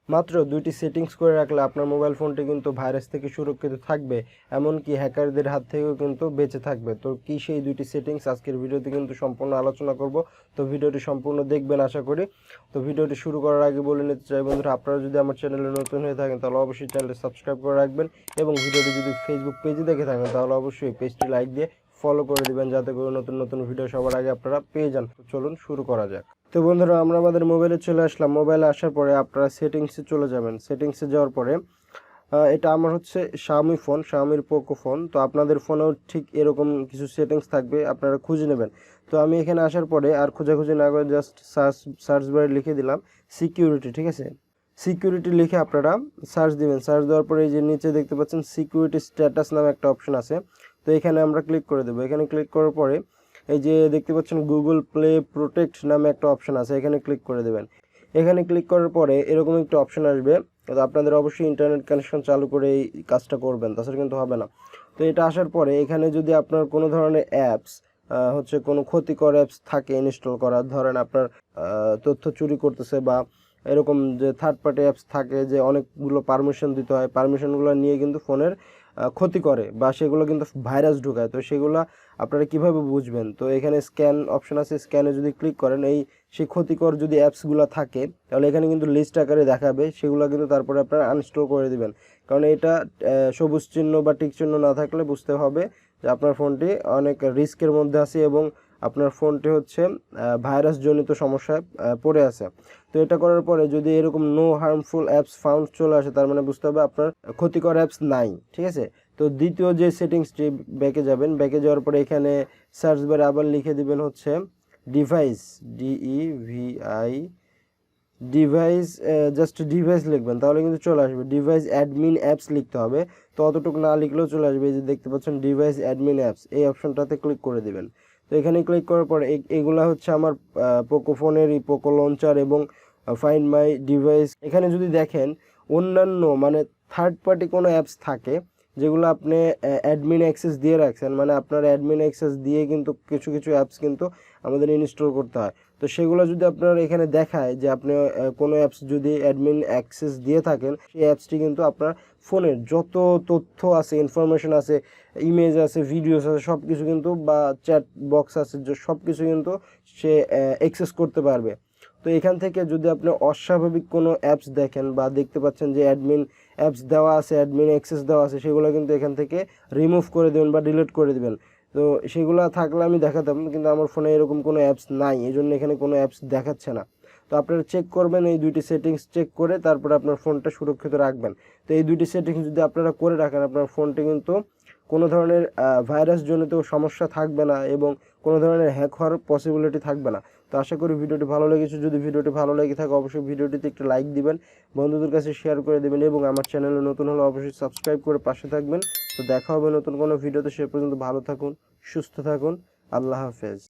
মাত্র 2টি সেটিংস করে রাখলে আপনার মোবাইল ফোনটি কিন্তু ভাইরাস থেকে সুরক্ষিত থাকবে, এমনকি হ্যাকারদের হাত থেকেও কিন্তু বেঁচে থাকবে। তো কি সেই 2টি সেটিংস আজকের ভিডিওতে কিন্তু সম্পূর্ণ আলোচনা করব। তো ভিডিওটি সম্পূর্ণ দেখবেন আশা করি। তো ভিডিওটি শুরু করার আগে বলে নিতে চাই বন্ধুরা, আপনারা যদি আমার চ্যানেলে নতুন হয়ে থাকেন তাহলে অবশ্যই চ্যানেলটি সাবস্ক্রাইব করে রাখবেন, এবং ভিডিওটি যদি ফেসবুক পেজে দেখে থাকেন তাহলে অবশ্যই পেজটি লাইক দিয়ে ফলো করে দিবেন, যাতে করে নতুন নতুন ভিডিও সবার আগে আপনারা পেয়ে যান। চলুন শুরু করা যাক। তো বন্ধুরা, আমরা আমাদের মোবাইলে চলে আসলাম। মোবাইলে আসার পরে আপনারা সেটিংসে চলে যাবেন। সেটিংসে যাওয়ার পরে এটা আমার হচ্ছে শাওমি ফোন, শাওমির পোকো ফোন। তো আপনাদের ফোনেও ঠিক এরকম কিছু সেটিংস থাকবে, আপনারা খুঁজে নেবেন। তো আমি এখানে আসার পরে আর খোঁজাখুঁজি না করে জাস্ট সার্চ বারে লিখে দিলাম সিকিউরিটি, ঠিক আছে। সিকিউরিটি লিখে আপনারা সার্চ দিবেন। সার্চ দেওয়ার পরে এই যে নিচে দেখতে পাচ্ছেন সিকিউরিটি স্ট্যাটাস নামে একটা অপশন আছে। তো এখানে আমরা ক্লিক করে দেবো। এখানে ক্লিক করার পরে এই যে দেখতে পাচ্ছেন গুগল প্লে প্রোটেক্ট নামে একটা অপশন আছে, এখানে ক্লিক করে দেবেন। এখানে ক্লিক করার পরে এরকম একটা অপশন আসবে। তো আপনাদের অবশ্যই ইন্টারনেট কানেকশন চালু করে এই কাজটা করবেন, তাছাড়া কিন্তু হবে না। তো এটা আসার পরে এখানে যদি আপনার কোনো ধরনের অ্যাপস হচ্ছে কোনো ক্ষতিকর অ্যাপস থাকে ইনস্টল করা, ধরেন আপনার তথ্য চুরি করতেছে, বা এরকম যে থার্ড পার্টি অ্যাপস থাকে যে অনেকগুলো পারমিশন দিতে হয়, পারমিশনগুলো নিয়ে কিন্তু ফোনের ক্ষতি করে বা সেগুলো কিন্তু ভাইরাস ঢুকায়। তো সেগুলো আপনারা কিভাবে বুঝবেন? তো এখানে স্ক্যান অপশন আছে, স্ক্যানে যদি ক্লিক করেন সেই ক্ষতিকর যদি অ্যাপসগুলো থাকে তাহলে এখানে কিন্তু লিস্ট আকারে দেখাবে, সেগুলো কিন্তু তারপরে আপনারা আনইনস্টল করে দিবেন। কারণ এটা সবুজ চিহ্ন বা টিক চিহ্ন না থাকলে বুঝতে হবে যে আপনার ফোনটি অনেক রিস্কের মধ্যে আছে এবং আপনার ফোনটি হচ্ছে ভাইরাস জনিত সমস্যায় পড়ে আছে। তো এটা করার পরে যদি এরকম নো হার্মফুল অ্যাপস ফাউন্ড চলে আসে, তার মানে বুঝতে হবে আপনার ক্ষতিকর অ্যাপস নাই, ঠিক আছে। তো দ্বিতীয় যে সেটিংসটি, ব্যাকে যাবেন। ব্যাকে যাওয়ার পরে এখানে সার্চ বারে আবার লিখে দিবেন হচ্ছে device, DEVI device, just device লিখবেন, তাহলে কিন্তু চলে আসবে। ডিভাইস অ্যাডমিন অ্যাপস লিখতে হবে। তো অতটুকু না লিখলেও চলে আসবে। এই যে দেখতে পাচ্ছেন ডিভাইস অ্যাডমিন অ্যাপস, এই অপশনটাতে ক্লিক করে দিবেন। তো এখানে ক্লিক করার পরে এগুলা হচ্ছে আমার পোকো ফোনেরই পোকো লঞ্চার এবং ফাইন্ড মাই ডিভাইস। এখানে যদি দেখেন অন্যান্য মানে থার্ড পার্টি কোনো অ্যাপস থাকে যেগুলো আপনি অ্যাডমিন অ্যাক্সেস দিয়ে রাখছেন, মানে আপনার অ্যাডমিন অ্যাক্সেস দিয়ে কিন্তু কিছু কিছু অ্যাপস কিন্তু আমাদের ইনস্টল করতে হয়। তো সেগুলো যদি আপনার এখানে দেখায় যে আপনি কোনো অ্যাপস যদি অ্যাডমিন অ্যাক্সেস দিয়ে থাকেন, সেই অ্যাপসটি কিন্তু আপনার ফোনের যত তথ্য আছে, ইনফরমেশন আছে, ইমেজ আছে, ভিডিওস আছে, সব কিছু কিন্তু, বা চ্যাট বক্স আছে, সব কিছু কিন্তু সে অ্যাক্সেস করতে পারবে। তো এখান থেকে যদি আপনি অস্বাভাবিক কোনো অ্যাপস দেখেন বা দেখতে পাচ্ছেন যে অ্যাডমিন অ্যাপস দেওয়া আছে, অ্যাডমিন অ্যাক্সেস দেওয়া আছে, সেগুলো কিন্তু এখান থেকে রিমুভ করে দেবেন বা ডিলিট করে দেবেন। তো সেগুলো থাকলে আমি দেখাতাম, কিন্তু আমার ফোনে এরকম কোনো অ্যাপস নাই, এই জন্য এখানে কোনো অ্যাপস দেখাচ্ছে না। তো আপনারা চেক করবেন, এই দুইটি সেটিংস চেক করে তারপরে আপনার ফোনটা সুরক্ষিত রাখবেন। তো এই দুইটি সেটিংস যদি আপনারা করে রাখেন, আপনার ফোনটি কিন্তু কোনো ধরনের ভাইরাস জনিত সমস্যা থাকবে না এবং কোনো ধরনের হ্যাক হওয়ার পসিবিলিটি থাকবে না। তো আশা করি ভিডিওটি ভালো লেগেছে। যদি ভিডিওটি ভালো লেগে থাকে অবশ্যই ভিডিওটিতে একটু লাইক দিবেন, বন্ধুদের কাছে শেয়ার করে দেবেন, এবং আমার চ্যানেলে নতুন হলে অবশ্যই সাবস্ক্রাইব করে পাশে থাকবেন। তো দেখা হবে নতুন কোনো ভিডিওতে। সে পর্যন্ত ভালো থাকুন, সুস্থ থাকুন। আল্লাহ হাফেজ।